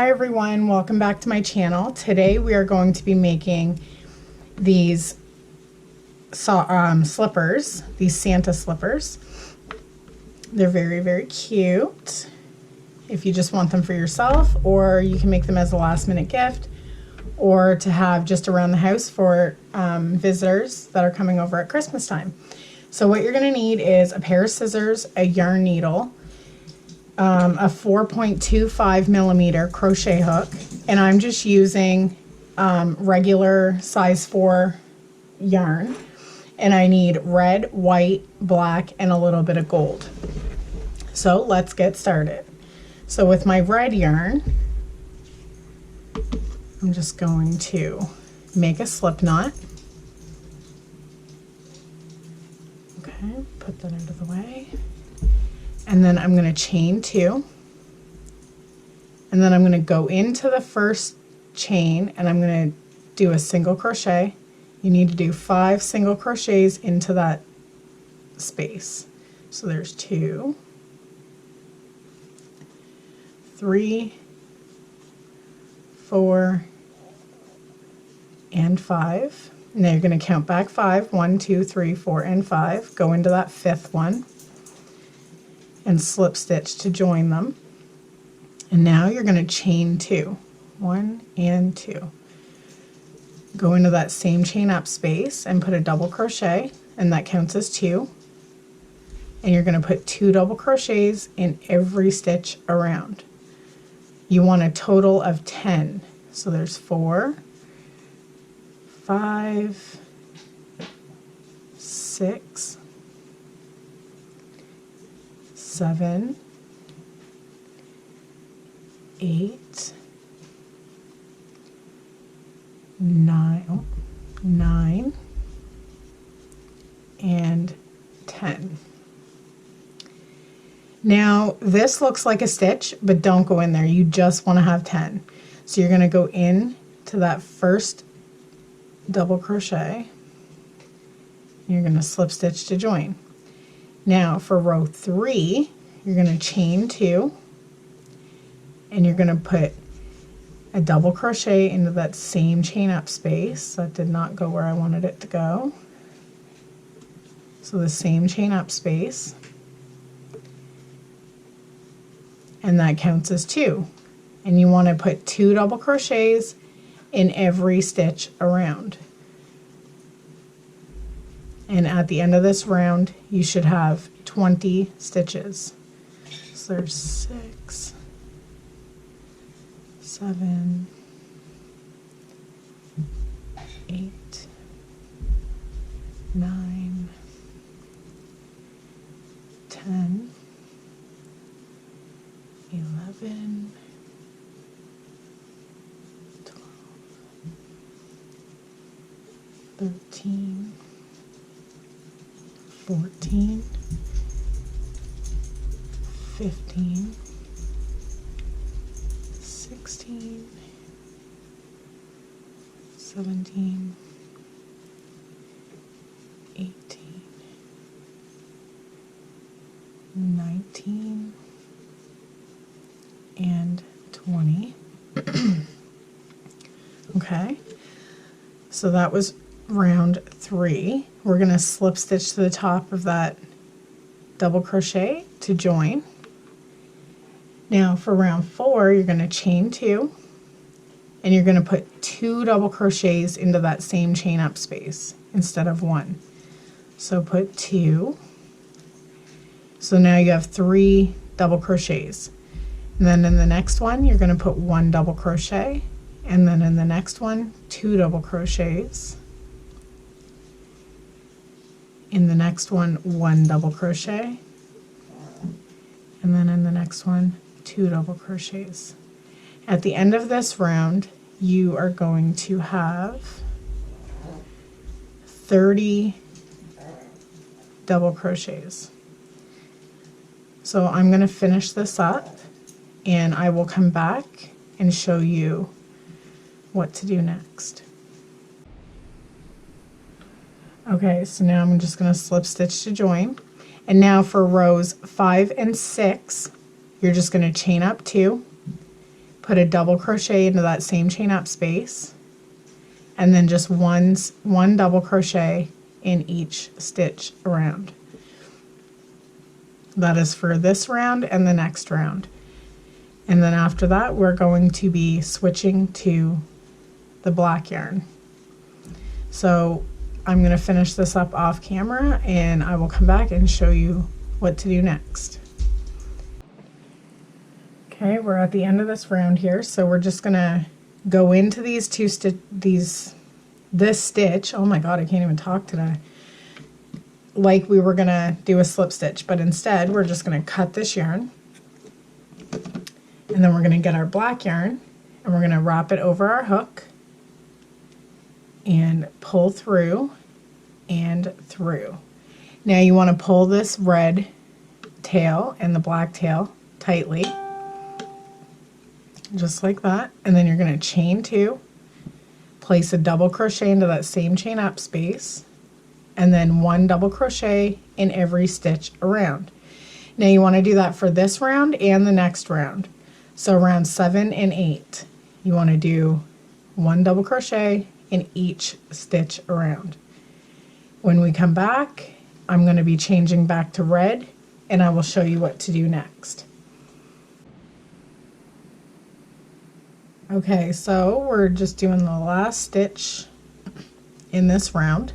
Hi everyone, welcome back to my channel. Today we are going to be making these slippers, these Santa slippers. They're very cute if you just want them for yourself, or you can make them as a last minute gift or to have just around the house for visitors that are coming over at Christmas time. So what you're going to need is a pair of scissors, a yarn needle, a 4.25 millimeter crochet hook, and I'm just using regular size 4 yarn, and I need red, white, black, and a little bit of gold. So let's get started. So with my red yarn, I'm just going to make a slip knot. Okay, put that out of the way. And then I'm going to chain 2, and then I'm going to go into the first chain and I'm going to do a single crochet. You need to do 5 single crochets into that space. So there's 2, 3, 4, and 5. Now you're going to count back 5. 1, 2, 3, 4, and 5. Go into that 5th one and slip stitch to join them. And now you're going to chain 2, 1 and 2. Go into that same chain up space and put a double crochet, and that counts as 2. And you're going to put 2 double crochets in every stitch around. You want a total of 10. So there's 4, 5, 6, 7, 8, 9, and 10. Now this looks like a stitch, but don't go in there. You just want to have 10. So you're going to go in to that first double crochet. You're going to slip stitch to join. Now for row 3, you're going to chain 2, and you're going to put a double crochet into that same chain up space. That did not go where I wanted it to go. So the same chain up space, and that counts as 2. And you want to put 2 double crochets in every stitch around. And at the end of this round, you should have 20 stitches. So there's 6, 7, 8, 9, 10, 11, 12, 13, 14, 15, 16, 17, 18, 19, and 20. Okay, so that was round 3. We're going to slip stitch to the top of that double crochet to join. Now for round 4, you're going to chain 2, and you're going to put 2 double crochets into that same chain up space instead of 1. So put 2. So now you have 3 double crochets. And then in the next one, you're going to put 1 double crochet, and then in the next one, 2 double crochets. In the next one, 1 double crochet, and then in the next one, 2 double crochets. At the end of this round, you are going to have 30 double crochets. So I'm going to finish this up, and I will come back and show you what to do next. Okay, so now I'm just going to slip stitch to join, and now for rows 5 and 6, you're just going to chain up 2, put a double crochet into that same chain up space, and then just one double crochet in each stitch around. That is for this round and the next round. And then after that, we're going to be switching to the black yarn. So I'm going to finish this up off camera and I will come back and show you what to do next. Okay, we're at the end of this round here, so we're just going to go into these this stitch. Oh my god, I can't even talk today. Like we were going to do a slip stitch, but instead we're just going to cut this yarn. And then we're going to get our black yarn and we're going to wrap it over our hook and pull through and through. Now you want to pull this red tail and the black tail tightly, just like that. And then you're going to chain 2, place a double crochet into that same chain up space, and then 1 double crochet in every stitch around. Now you want to do that for this round and the next round. So round 7 and 8, you want to do 1 double crochet in each stitch around. When we come back, I'm going to be changing back to red and I will show you what to do next. Okay, so we're just doing the last stitch in this round.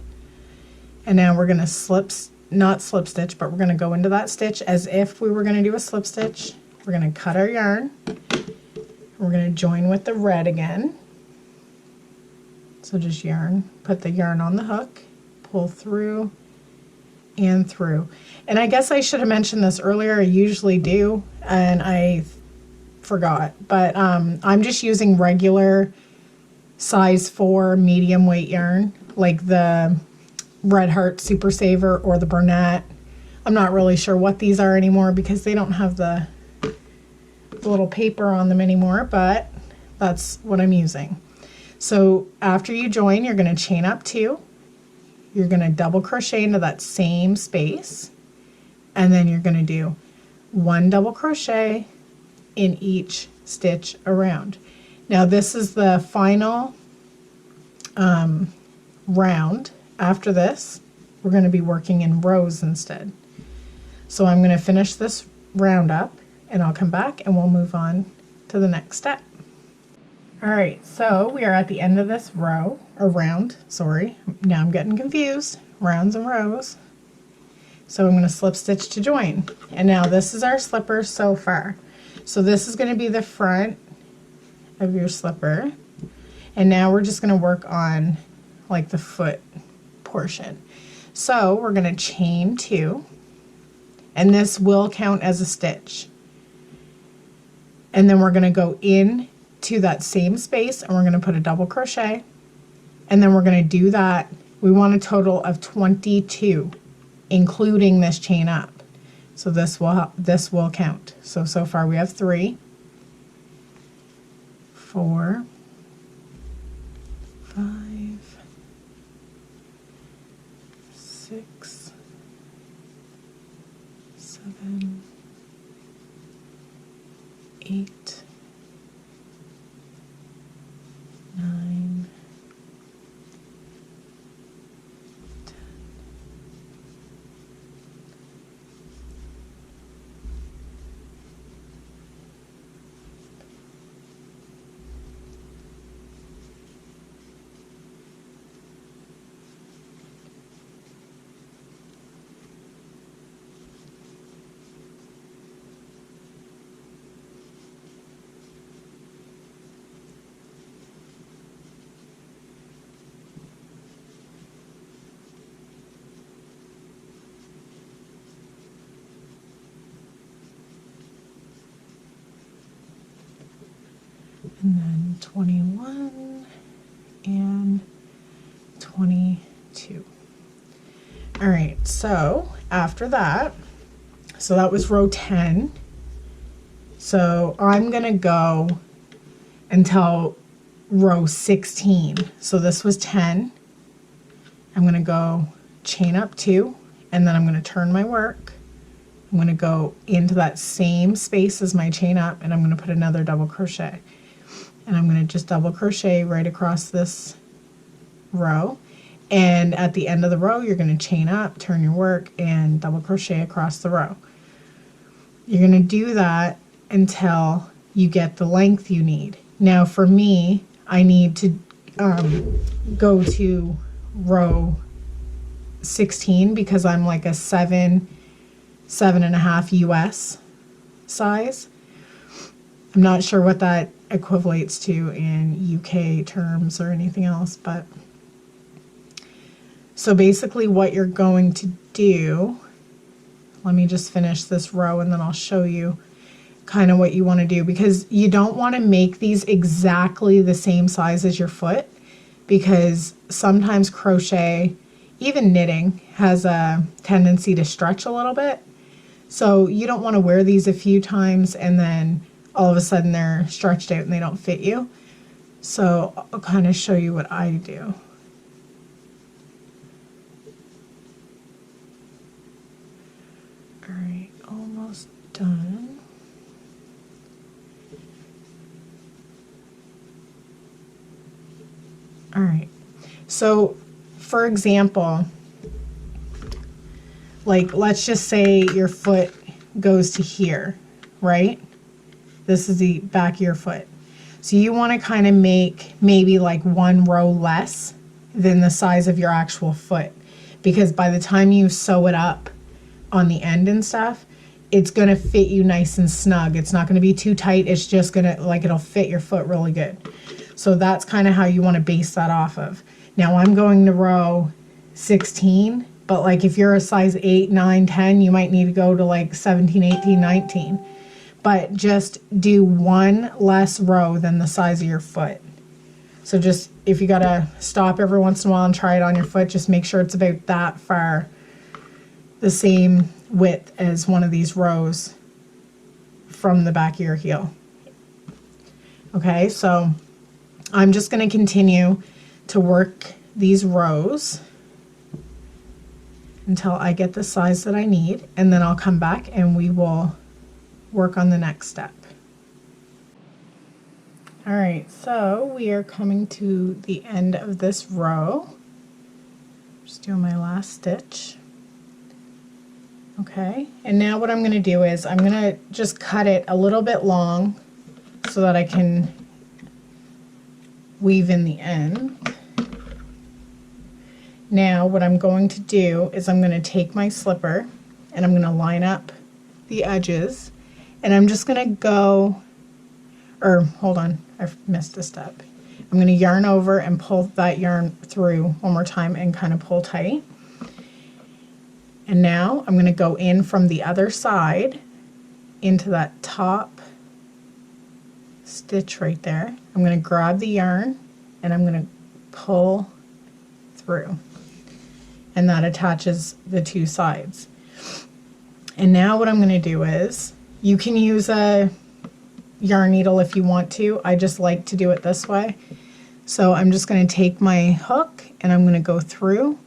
And now we're going to not slip stitch, but we're going to go into that stitch as if we were going to do a slip stitch. We're going to cut our yarn. We're going to join with the red again. So just yarn, put the yarn on the hook, pull through and through. And I guess I should have mentioned this earlier. I usually do, and I forgot. But I'm just using regular size 4 medium weight yarn, like the Red Heart Super Saver or the Bernat. I'm not really sure what these are anymore because they don't have the little paper on them anymore, but that's what I'm using. So after you join, you're going to chain up 2, you're going to double crochet into that same space, and then you're going to do 1 double crochet in each stitch around. Now this is the final round. After this, we're going to be working in rows instead. So I'm going to finish this round up and I'll come back and we'll move on to the next step. Alright, so we are at the end of this row, or round, sorry. Now I'm getting confused. Rounds and rows. So I'm going to slip stitch to join. And now this is our slipper so far. So this is going to be the front of your slipper. And now we're just going to work on like the foot portion. So we're going to chain 2. And this will count as a stitch. And then we're going to go in to that same space and we're going to put a double crochet, and then we're going to do that. We want a total of 22, including this chain up. So this will count. So far we have 3, 4, 5, 6, 7, 8, 9, 10, and then 21 and 22. All right, so after that, so that was row 10. So I'm gonna go until row 16. So this was 10. I'm gonna go chain up 2, and then I'm gonna turn my work. I'm gonna go into that same space as my chain up, and I'm gonna put another double crochet. and I'm going to just double crochet right across this row, and at the end of the row you're going to chain up, turn your work, and double crochet across the row. You're going to do that until you get the length you need. Now for me, I need to go to row 16 because I'm like a 7.5 US size. I'm not sure what that equivalates to in UK terms or anything else, but so basically what you're going to do, let me just finish this row and then I'll show you kind of what you want to do, because you don't want to make these exactly the same size as your foot, because sometimes crochet, even knitting, has a tendency to stretch a little bit. So you don't want to wear these a few times and then all of a sudden they're stretched out and they don't fit you. So I'll kind of show you what I do. All right, almost done. All right, so for example, like let's just say your foot goes to here, right? This is the back of your foot. So you want to kind of make maybe like one row less than the size of your actual foot, because by the time you sew it up on the end and stuff, it's going to fit you nice and snug. It's not going to be too tight. It's just going to, like, it'll fit your foot really good. So that's kind of how you want to base that off of. Now I'm going to row 16, but like if you're a size 8, 9, 10, you might need to go to like 17, 18, 19. But just do one less row than the size of your foot. So just, if you gotta stop every once in a while and try it on your foot, just make sure it's about that far, the same width as one of these rows from the back of your heel. Okay, so I'm just going to continue to work these rows until I get the size that I need, and then I'll come back and we will work on the next step. All right, so we are coming to the end of this row. Just doing my last stitch. Okay, and now what I'm going to do is I'm going to just cut it a little bit long so that I can weave in the end. Now what I'm going to do is I'm going to take my slipper and I'm going to line up the edges, and I'm just going to go, or hold on, I've missed a step. I'm going to yarn over and pull that yarn through one more time and kind of pull tight. And now I'm going to go in from the other side into that top stitch right there. I'm going to grab the yarn and I'm going to pull through, and that attaches the two sides. And now what I'm going to do is, you can use a yarn needle if you want to. I just like to do it this way. So I'm just going to take my hook and I'm going to go through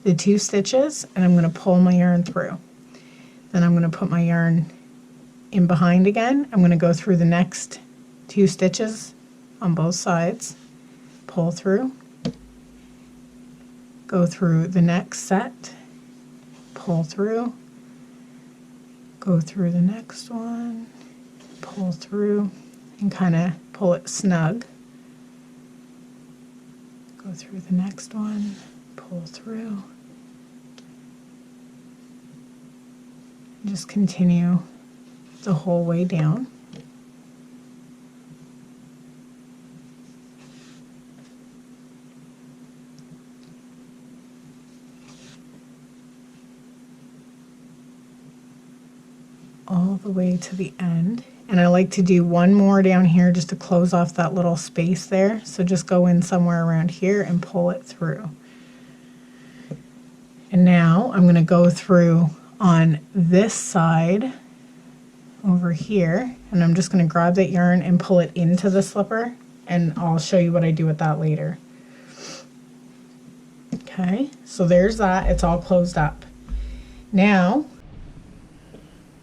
the two stitches and I'm going to pull my yarn through. Then I'm going to put my yarn in behind again. I'm going to go through the next two stitches on both sides, pull through, go through the next set, pull through, go through the next one, pull through, and kind of pull it snug. Go through the next one, pull through. Just continue the whole way down. All the way to the end. And I like to do one more down here just to close off that little space there. So just go in somewhere around here and pull it through. And now I'm going to go through on this side over here, and I'm just going to grab that yarn and pull it into the slipper, and I'll show you what I do with that later. Okay, so there's that. It's all closed up. Now,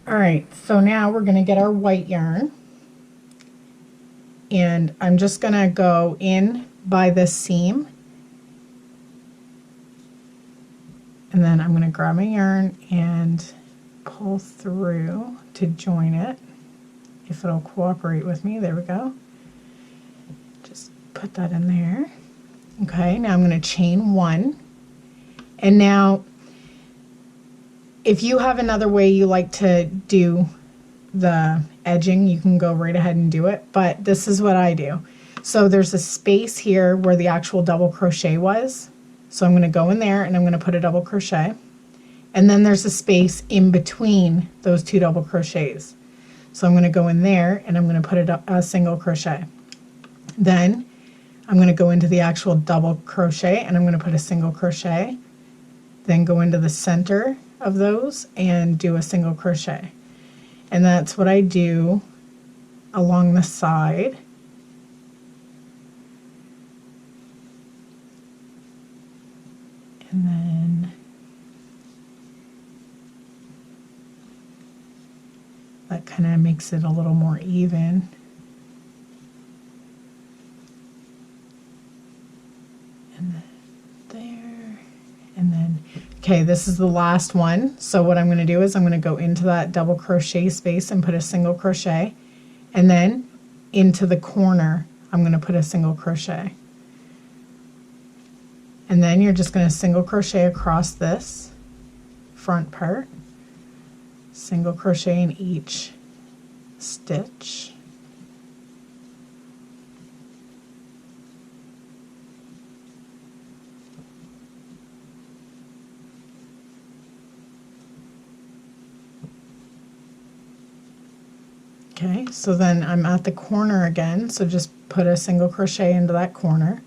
all right, so now we're going to get our white yarn, and I'm just gonna go in by this seam, and then I'm gonna grab my yarn and pull through to join it, if it'll cooperate with me. There we go. Just put that in there. Okay, now I'm going to chain 1, and now if you have another way you like to do the edging, you can go right ahead and do it, but this is what I do. So there's a space here where the actual double crochet was, so I'm going to go in there and I'm going to put a double crochet, and then there's a space in between those 2 double crochets, so I'm going to go in there and I'm going to put a single crochet. Then I'm going to go into the actual double crochet and I'm going to put a single crochet, then go into the center of those and do a single crochet. And that's what I do along the side. And then that kind of makes it a little more even. And then there, and then, okay, this is the last one. So what I'm going to do is I'm going to go into that double crochet space and put a single crochet, and then into the corner I'm going to put a single crochet. And then you're just going to single crochet across this front part, single crochet in each stitch. Okay, so then I'm at the corner again, so just put a single crochet into that corner.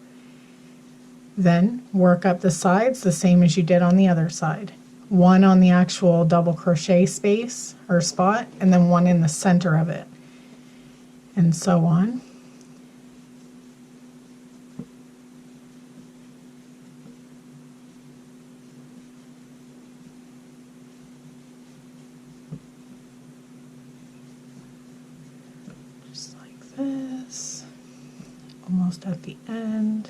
Then work up the sides the same as you did on the other side. 1 on the actual double crochet space or spot, and then 1 in the center of it, and so on. Just like this, almost at the end.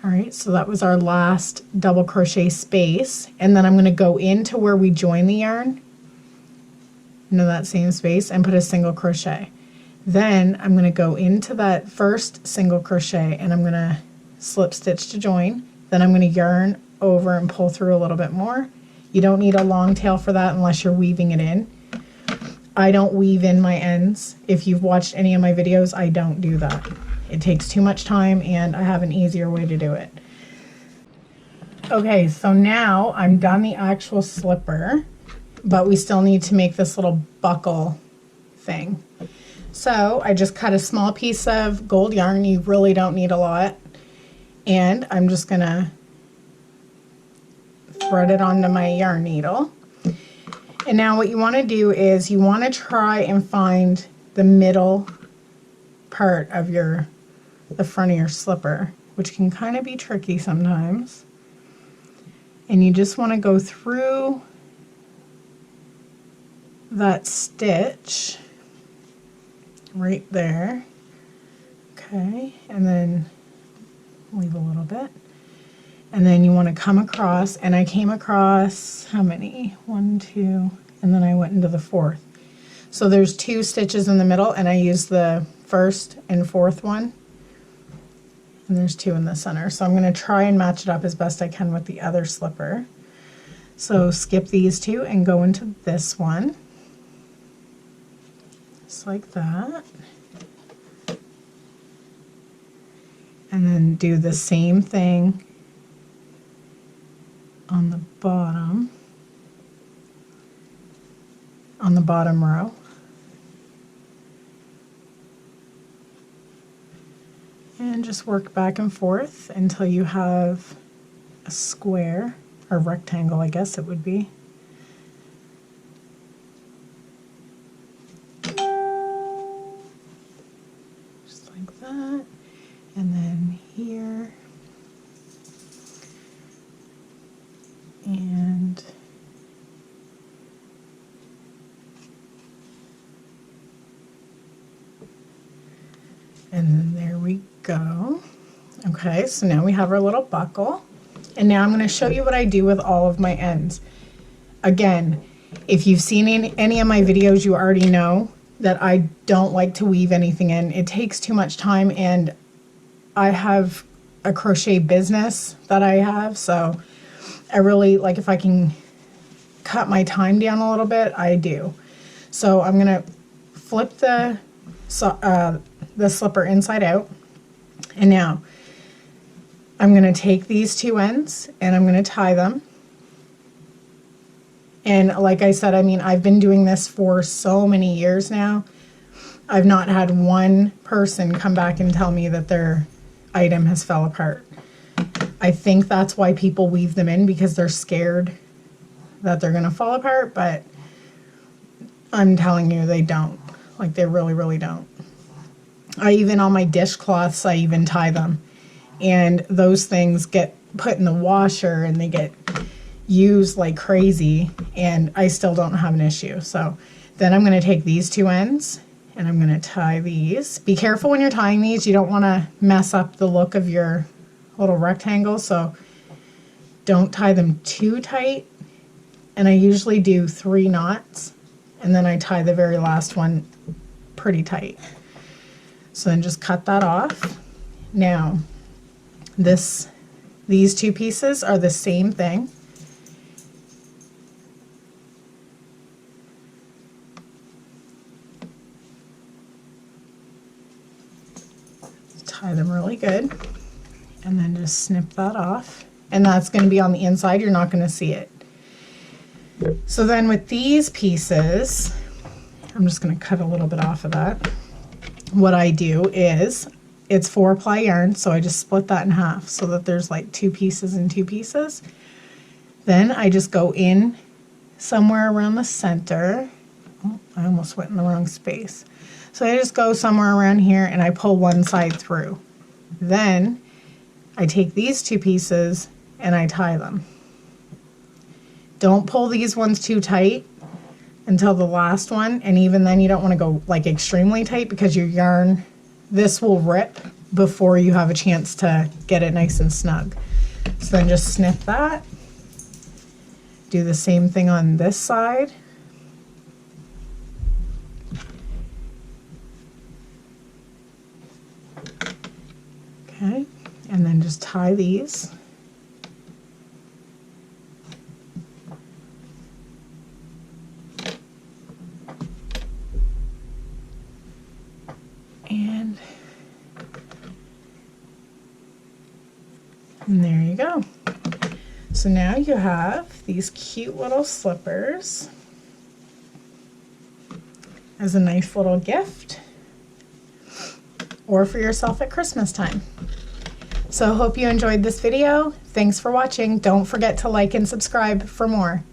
All right, so that was our last double crochet space, and then I'm going to go into where we join the yarn, into that same space, and put a single crochet. Then I'm going to go into that first single crochet and I'm going to slip stitch to join. Then I'm going to yarn over and pull through a little bit more. You don't need a long tail for that unless you're weaving it in. I don't weave in my ends. If you've watched any of my videos, I don't do that. It takes too much time and I have an easier way to do it. Okay, so now I'm done the actual slipper, but we still need to make this little buckle thing. So I just cut a small piece of gold yarn. You really don't need a lot. And I'm just gonna thread it onto my yarn needle. And now what you want to do is you want to try and find the middle part of the front of your slipper, which can kind of be tricky sometimes. And you just want to go through that stitch right there. Okay, and then leave a little bit. And then you want to come across, and I came across, how many? 1, 2, and then I went into the 4th. So there's 2 stitches in the middle, and I used the 1st and 4th one. And there's 2 in the center. So I'm going to try and match it up as best I can with the other slipper. So skip these 2 and go into this one. Just like that. And then do the same thing on the bottom row. And just work back and forth until you have a square, or rectangle, I guess it would be. Just like that. And then here. And then there we go. Okay, so now we have our little buckle. And now I'm going to show you what I do with all of my ends. Again, if you've seen any of my videos, you already know that I don't like to weave anything in. It takes too much time, and I have a crochet business that I have, so I really like, if I can cut my time down a little bit, I do. So I'm going to flip the slipper inside out, and now I'm going to take these two ends and I'm going to tie them. And like I said, I mean, I've been doing this for so many years now. I've not had one person come back and tell me that their item has fell apart. I think that's why people weave them in, because they're scared that they're going to fall apart, but I'm telling you, they don't. Like, they really, really don't. I even, on my dishcloths, I even tie them. And those things get put in the washer and they get used like crazy, and I still don't have an issue. So then I'm going to take these two ends and I'm going to tie these. Be careful when you're tying these. You don't want to mess up the look of your little rectangle, so don't tie them too tight. And I usually do 3 knots, and then I tie the very last one pretty tight. So then just cut that off. Now these two pieces are the same thing. Tie them really good, and then just snip that off, and that's going to be on the inside. You're not going to see it. So then with these pieces, I'm just going to cut a little bit off of that. What I do is, it's 4-ply yarn, so I just split that in half so that there's like 2 pieces and 2 pieces. Then I just go in somewhere around the center. Oh, I almost went in the wrong space. So I just go somewhere around here and I pull one side through. Then I take these 2 pieces and I tie them. Don't pull these ones too tight until the last one, and even then you don't want to go like extremely tight, because your yarn, this will rip before you have a chance to get it nice and snug. So then just snip that. Do the same thing on this side. Okay, and then just tie these. And there you go. So now you have these cute little slippers as a nice little gift, or for yourself at Christmas time. So I hope you enjoyed this video. Thanks for watching. Don't forget to like and subscribe for more.